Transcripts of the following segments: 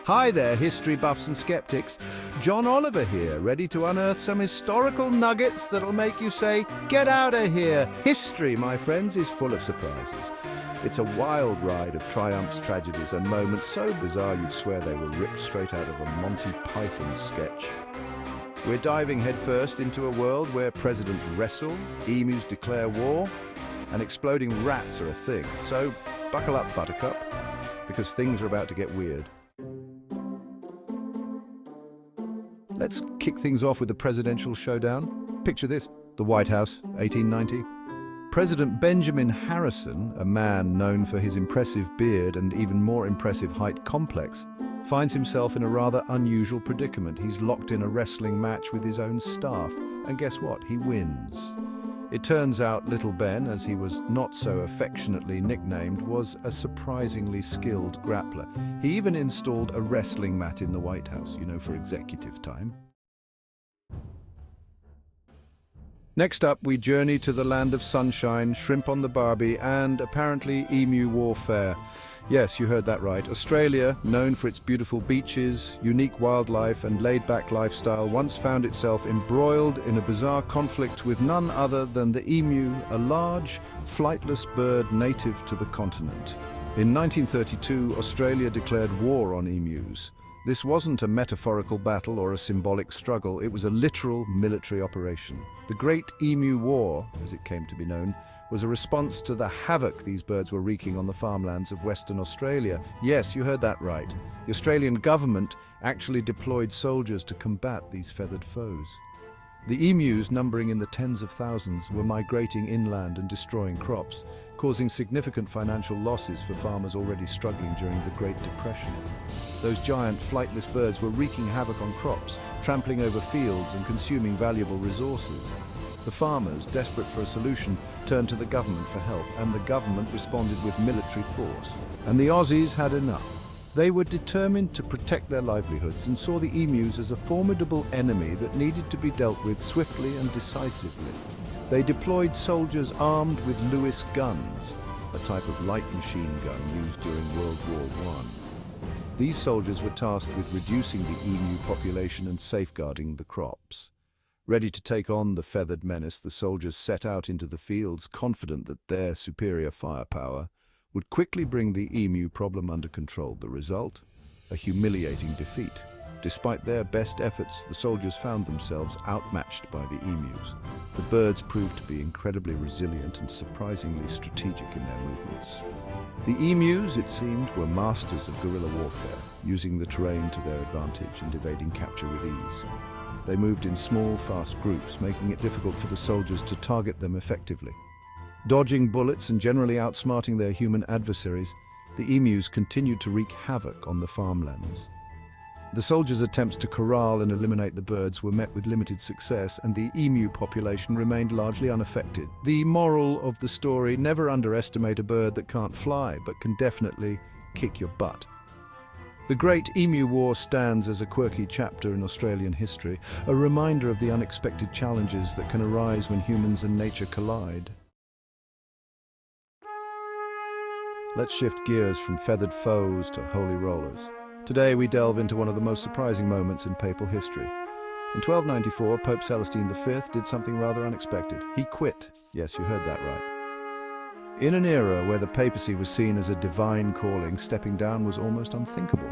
Hi there, history buffs and skeptics. John Oliver here, ready to unearth some historical nuggets that'll make you say, "Get out of here!" History, my friends, is full of surprises. It's a wild ride of triumphs, tragedies, and moments so bizarre you'd swear they were ripped straight out of a Monty Python sketch. We're diving headfirst into a world where presidents wrestle, emus declare war, and exploding rats are a thing. So buckle up, Buttercup, because things are about to get weird. Let's kick things off with the presidential showdown. Picture this, the White House, 1890. President Benjamin Harrison, a man known for his impressive beard and even more impressive height complex, finds himself in a rather unusual predicament. He's locked in a wrestling match with his own staff, and guess what? He wins. It turns out Little Ben, as he was not so affectionately nicknamed, was a surprisingly skilled grappler. He even installed a wrestling mat in the White House, for executive time. Next up, we journey to the land of sunshine, shrimp on the barbie, and apparently emu warfare. Yes, you heard that right. Australia, known for its beautiful beaches, unique wildlife, and laid-back lifestyle, once found itself embroiled in a bizarre conflict with none other than the emu, a large, flightless bird native to the continent. In 1932, Australia declared war on emus. This wasn't a metaphorical battle or a symbolic struggle, it was a literal military operation. The Great Emu War, as it came to be known, was a response to the havoc these birds were wreaking on the farmlands of Western Australia. Yes, you heard that right. The Australian government actually deployed soldiers to combat these feathered foes. The emus, numbering in the tens of thousands, were migrating inland and destroying crops, causing significant financial losses for farmers already struggling during the Great Depression. Those giant flightless birds were wreaking havoc on crops, trampling over fields and consuming valuable resources. The farmers, desperate for a solution, turned to the government for help, and the government responded with military force. And the Aussies had enough. They were determined to protect their livelihoods and saw the emus as a formidable enemy that needed to be dealt with swiftly and decisively. They deployed soldiers armed with Lewis guns, a type of light machine gun used during World War I. These soldiers were tasked with reducing the emu population and safeguarding the crops. Ready to take on the feathered menace, the soldiers set out into the fields, confident that their superior firepower would quickly bring the emu problem under control. The result? A humiliating defeat. Despite their best efforts, the soldiers found themselves outmatched by the emus. The birds proved to be incredibly resilient and surprisingly strategic in their movements. The emus, it seemed, were masters of guerrilla warfare, using the terrain to their advantage and evading capture with ease. They moved in small, fast groups, making it difficult for the soldiers to target them effectively. Dodging bullets and generally outsmarting their human adversaries, the emus continued to wreak havoc on the farmlands. The soldiers' attempts to corral and eliminate the birds were met with limited success, and the emu population remained largely unaffected. The moral of the story: never underestimate a bird that can't fly, but can definitely kick your butt. The Great Emu War stands as a quirky chapter in Australian history, a reminder of the unexpected challenges that can arise when humans and nature collide. Let's shift gears from feathered foes to holy rollers. Today we delve into one of the most surprising moments in papal history. In 1294, Pope Celestine V did something rather unexpected. He quit. Yes, you heard that right. In an era where the papacy was seen as a divine calling, stepping down was almost unthinkable.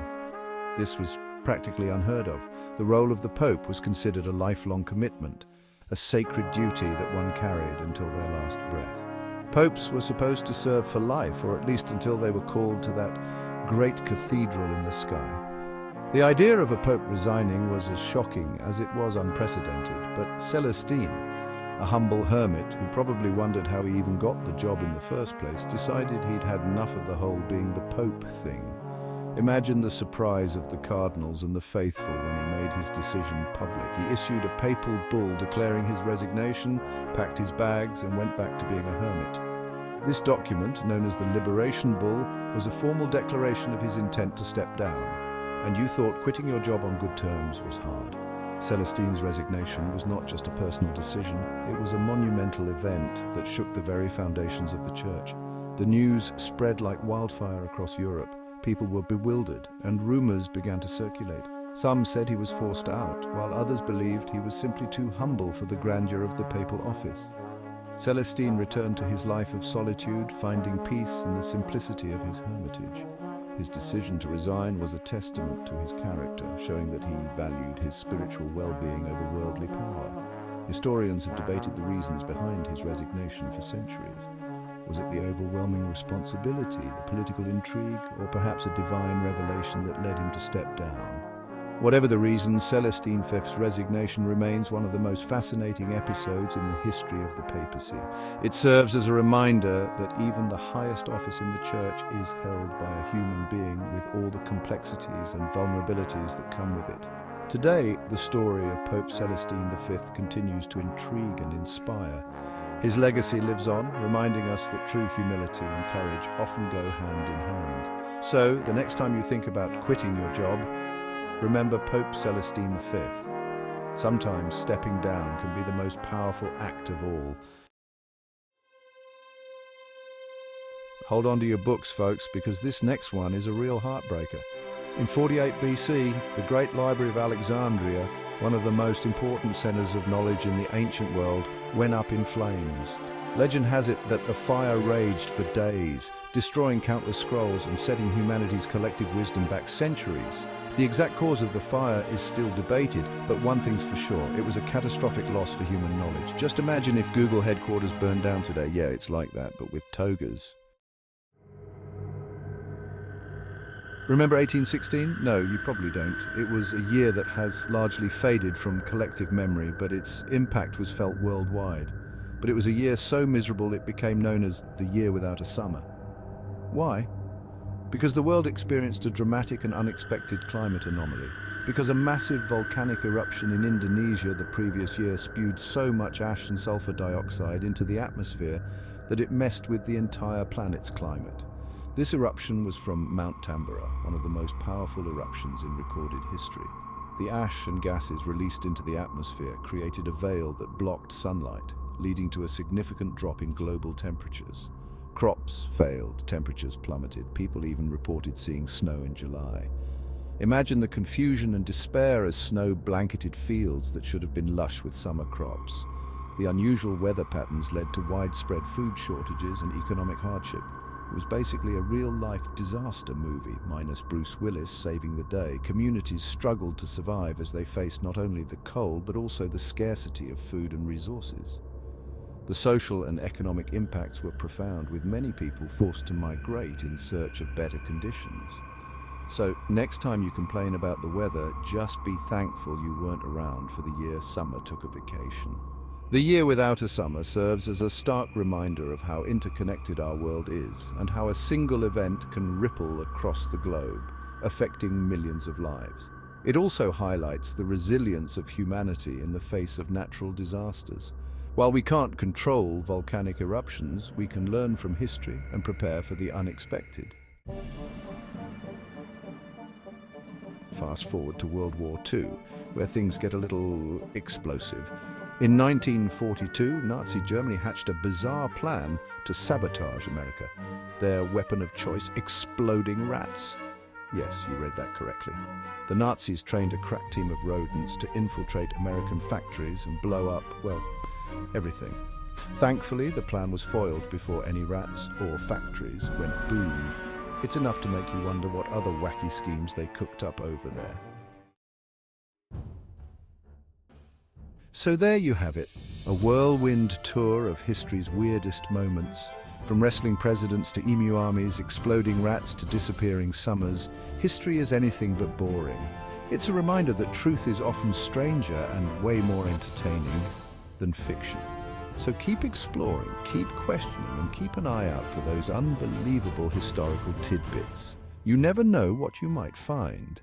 This was practically unheard of. The role of the Pope was considered a lifelong commitment, a sacred duty that one carried until their last breath. Popes were supposed to serve for life, or at least until they were called to that great cathedral in the sky. The idea of a pope resigning was as shocking as it was unprecedented, but Celestine, a humble hermit who probably wondered how he even got the job in the first place, decided he'd had enough of the whole being the Pope thing. Imagine the surprise of the cardinals and the faithful when he made his decision public. He issued a papal bull declaring his resignation, packed his bags, and went back to being a hermit. This document, known as the Liberation Bull, was a formal declaration of his intent to step down. And you thought quitting your job on good terms was hard. Celestine's resignation was not just a personal decision, it was a monumental event that shook the very foundations of the Church. The news spread like wildfire across Europe, People were bewildered, and rumors began to circulate. Some said he was forced out, while others believed he was simply too humble for the grandeur of the papal office. Celestine returned to his life of solitude, finding peace in the simplicity of his hermitage. His decision to resign was a testament to his character, showing that he valued his spiritual well-being over worldly power. Historians have debated the reasons behind his resignation for centuries. Was it the overwhelming responsibility, the political intrigue, or perhaps a divine revelation that led him to step down? Whatever the reason, Celestine V's resignation remains one of the most fascinating episodes in the history of the papacy. It serves as a reminder that even the highest office in the Church is held by a human being with all the complexities and vulnerabilities that come with it. Today, the story of Pope Celestine V continues to intrigue and inspire. His legacy lives on, reminding us that true humility and courage often go hand in hand. So, the next time you think about quitting your job, remember Pope Celestine V. Sometimes stepping down can be the most powerful act of all. Hold on to your books, folks, because this next one is a real heartbreaker. In 48 BC, the Great Library of Alexandria, one of the most important centers of knowledge in the ancient world, went up in flames. Legend has it that the fire raged for days, destroying countless scrolls and setting humanity's collective wisdom back centuries. The exact cause of the fire is still debated, but one thing's for sure, it was a catastrophic loss for human knowledge. Just imagine if Google headquarters burned down today. Yeah, it's like that, but with togas. Remember 1816? No, you probably don't. It was a year that has largely faded from collective memory, but its impact was felt worldwide. But it was a year so miserable it became known as the year without a summer. Why? Because the world experienced a dramatic and unexpected climate anomaly. Because a massive volcanic eruption in Indonesia the previous year spewed so much ash and sulfur dioxide into the atmosphere that it messed with the entire planet's climate. This eruption was from Mount Tambora, one of the most powerful eruptions in recorded history. The ash and gases released into the atmosphere created a veil that blocked sunlight, leading to a significant drop in global temperatures. Crops failed, temperatures plummeted, people even reported seeing snow in July. Imagine the confusion and despair as snow blanketed fields that should have been lush with summer crops. The unusual weather patterns led to widespread food shortages and economic hardship. It was basically a real-life disaster movie, minus Bruce Willis saving the day. Communities struggled to survive as they faced not only the cold, but also the scarcity of food and resources. The social and economic impacts were profound, with many people forced to migrate in search of better conditions. So, next time you complain about the weather, just be thankful you weren't around for the year summer took a vacation. The year without a summer serves as a stark reminder of how interconnected our world is, and how a single event can ripple across the globe, affecting millions of lives. It also highlights the resilience of humanity in the face of natural disasters. While we can't control volcanic eruptions, we can learn from history and prepare for the unexpected. Fast forward to World War II, where things get a little explosive. In 1942, Nazi Germany hatched a bizarre plan to sabotage America. Their weapon of choice, exploding rats. Yes, you read that correctly. The Nazis trained a crack team of rodents to infiltrate American factories and blow up, well, everything. Thankfully, the plan was foiled before any rats or factories went boom. It's enough to make you wonder what other wacky schemes they cooked up over there. So there you have it, a whirlwind tour of history's weirdest moments. From wrestling presidents to emu armies, exploding rats to disappearing summers, history is anything but boring. It's a reminder that truth is often stranger and way more entertaining than fiction. So keep exploring, keep questioning, and keep an eye out for those unbelievable historical tidbits. You never know what you might find.